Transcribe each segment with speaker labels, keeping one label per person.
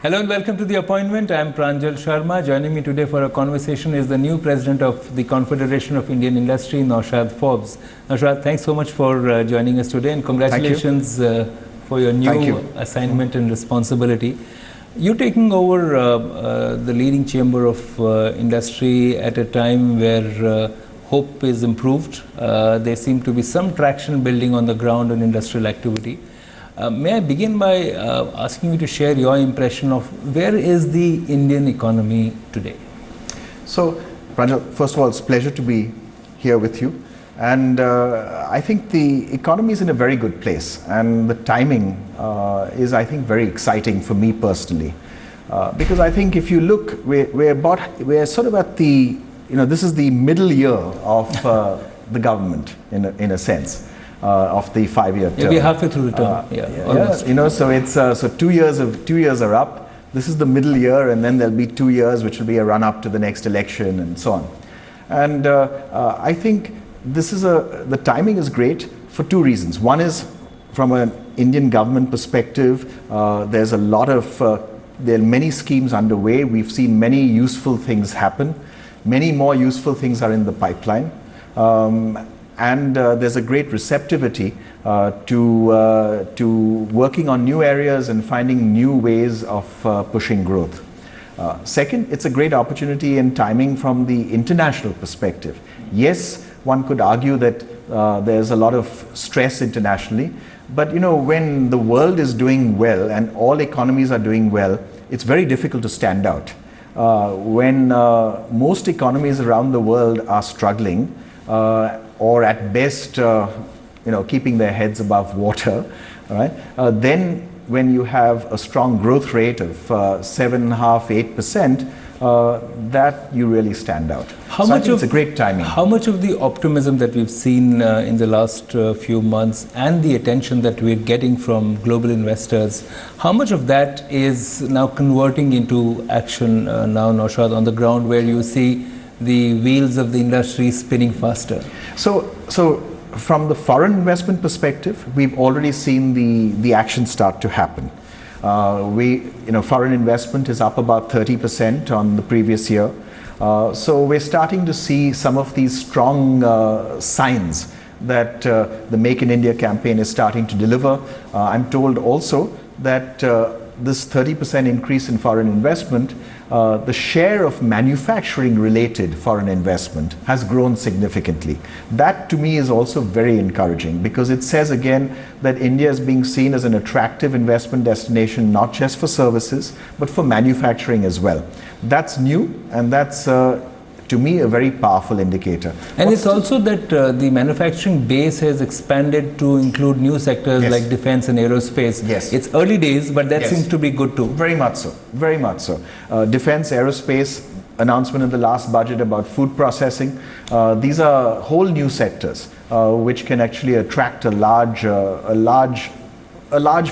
Speaker 1: Hello and welcome to The Appointment. I am Pranjal Sharma. Joining me today for a conversation is the new president of the Confederation of Indian Industry, Naushad Forbes. Naushad, thanks so much for joining us today, and congratulations for your new assignment and responsibility. You're taking over the leading chamber of industry at a time where hope is improved. There seem to be some traction building on the ground on industrial activity. May I begin by asking you to share your impression of where is the Indian economy today?
Speaker 2: So, Pranjal, first of all, it's a pleasure to be here with you. And I think the economy is in a very good place. And the timing is, I think, very exciting for me personally. Because I think if you look, we're sort of at the, this is the middle year of the government in a sense. Of the 5-year term.
Speaker 1: Maybe halfway through the term. Almost.
Speaker 2: So it's so 2 years are up. This is the middle year, and then there'll be 2 years, which will be a run up to the next election, and so on. And I think this is the timing is great for 2 reasons. One is from an Indian government perspective. There's a lot of there are many schemes underway. We've seen many useful things happen. Many more useful things are in the pipeline. And there's a great receptivity to working on new areas and finding new ways of pushing growth. Second, it's a great opportunity and timing from the international perspective. Yes, one could argue that there's a lot of stress internationally, but when the world is doing well and all economies are doing well, it's very difficult to stand out. When most economies around the world are struggling, or at best, keeping their heads above water, right? Then when you have a strong growth rate of 7.5–8%, that you really stand out. I think it's a great timing.
Speaker 1: How much of the optimism that we've seen in the last few months and the attention that we're getting from global investors, how much of that is now converting into action now, Naushad, on the ground where you see the wheels of the industry spinning faster?
Speaker 2: So from the foreign investment perspective, we've already seen the action start to happen. Foreign investment is up about 30% on the previous year. So we're starting to see some of these strong signs that the Make in India campaign is starting to deliver. I'm told also that this 30% increase in foreign investment, the share of manufacturing related foreign investment has grown significantly. That to me is also very encouraging, because it says again that India is being seen as an attractive investment destination, not just for services, but for manufacturing as well. That's new, and that's to me a very powerful indicator.
Speaker 1: And it's also that the manufacturing base has expanded to include new sectors like defense and aerospace.
Speaker 2: Yes.
Speaker 1: It's early days, but that seems to be good too.
Speaker 2: Very much so. Very much so. Defense, aerospace, announcement in the last budget about food processing. These are whole new sectors which can actually attract a large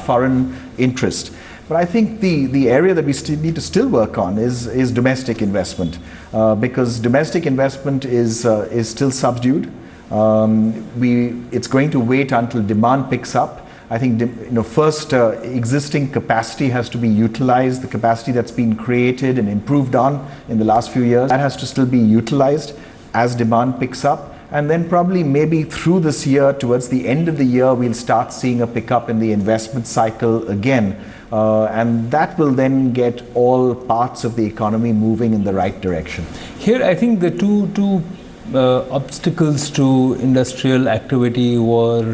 Speaker 2: foreign interest. But I think the area that we need to still work on is domestic investment, because domestic investment is still subdued. It's going to wait until demand picks up. I think first existing capacity has to be utilized. The capacity that's been created and improved on in the last few years, that has to still be utilized as demand picks up. And then probably maybe through this year, towards the end of the year, we'll start seeing a pickup in the investment cycle again. And that will then get all parts of the economy moving in the right direction.
Speaker 1: Here, I think the two obstacles to industrial activity were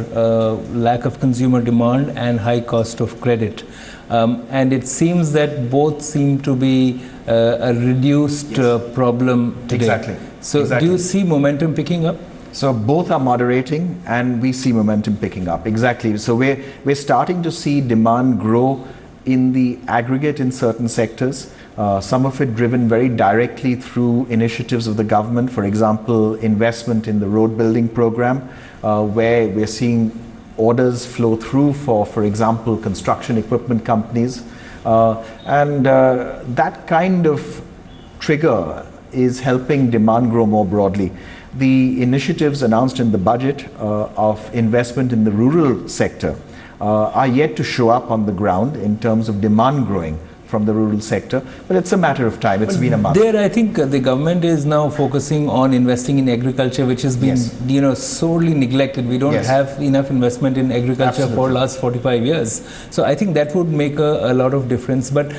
Speaker 1: lack of consumer demand and high cost of credit. And it seems that both seem to be a reduced problem today.
Speaker 2: Exactly.
Speaker 1: So do you see momentum picking up?
Speaker 2: So both are moderating, and we see momentum picking up. Exactly. So we're starting to see demand grow in the aggregate in certain sectors. Some of it driven very directly through initiatives of the government. For example, investment in the road building program, where we're seeing orders flow through for example, construction equipment companies. And that kind of trigger is helping demand grow more broadly. The initiatives announced in the budget of investment in the rural sector are yet to show up on the ground in terms of demand growing from the rural sector, but it's a matter of time. It's been a month.
Speaker 1: There, I think the government is now focusing on investing in agriculture, which has been, sorely neglected. We don't have enough investment in agriculture for last 45 years. So I think that would make a lot of difference. But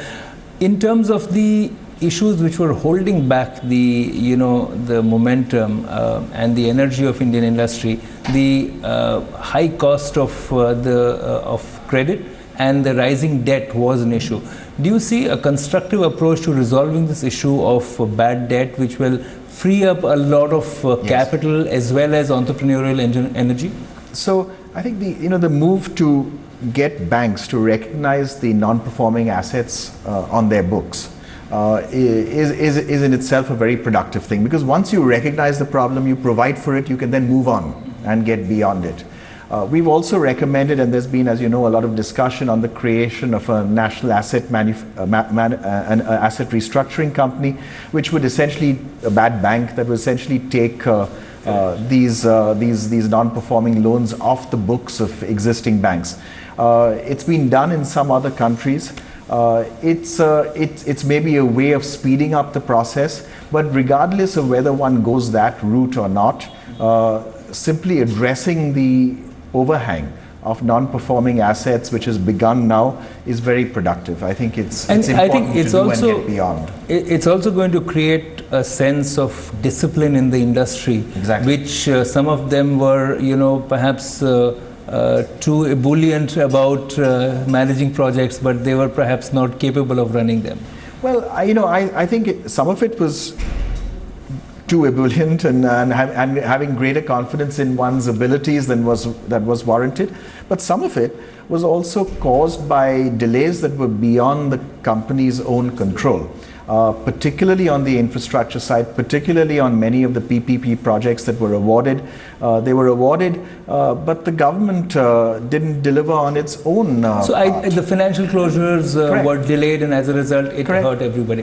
Speaker 1: in terms of the issues which were holding back the momentum and the energy of Indian industry, the high cost of credit and the rising debt was an issue. Do you see a constructive approach to resolving this issue of bad debt, which will free up a lot of capital as well as entrepreneurial energy?
Speaker 2: So I think the move to get banks to recognize the non-performing assets on their books is in itself a very productive thing, because once you recognize the problem, you provide for it, you can then move on and get beyond it. We've also recommended, and there's been, as you know, a lot of discussion on the creation of a national asset asset restructuring company, which would essentially, a bad bank that would essentially take these non-performing loans off the books of existing banks. It's been done in some other countries. It's maybe a way of speeding up the process, but regardless of whether one goes that route or not, simply addressing the overhang of non-performing assets, which has begun now, is very productive. I think it's important to do and get beyond.
Speaker 1: It's also going to create a sense of discipline in the industry, which some of them were, perhaps too ebullient about managing projects, but they were perhaps not capable of running them.
Speaker 2: Well, I think some of it was too ebullient and having greater confidence in one's abilities than was warranted. But some of it was also caused by delays that were beyond the company's own control. Particularly on the infrastructure side, particularly on many of the PPP projects that were awarded. They were awarded, but the government didn't deliver on its own
Speaker 1: So the financial closures were delayed, and as a result, it hurt everybody.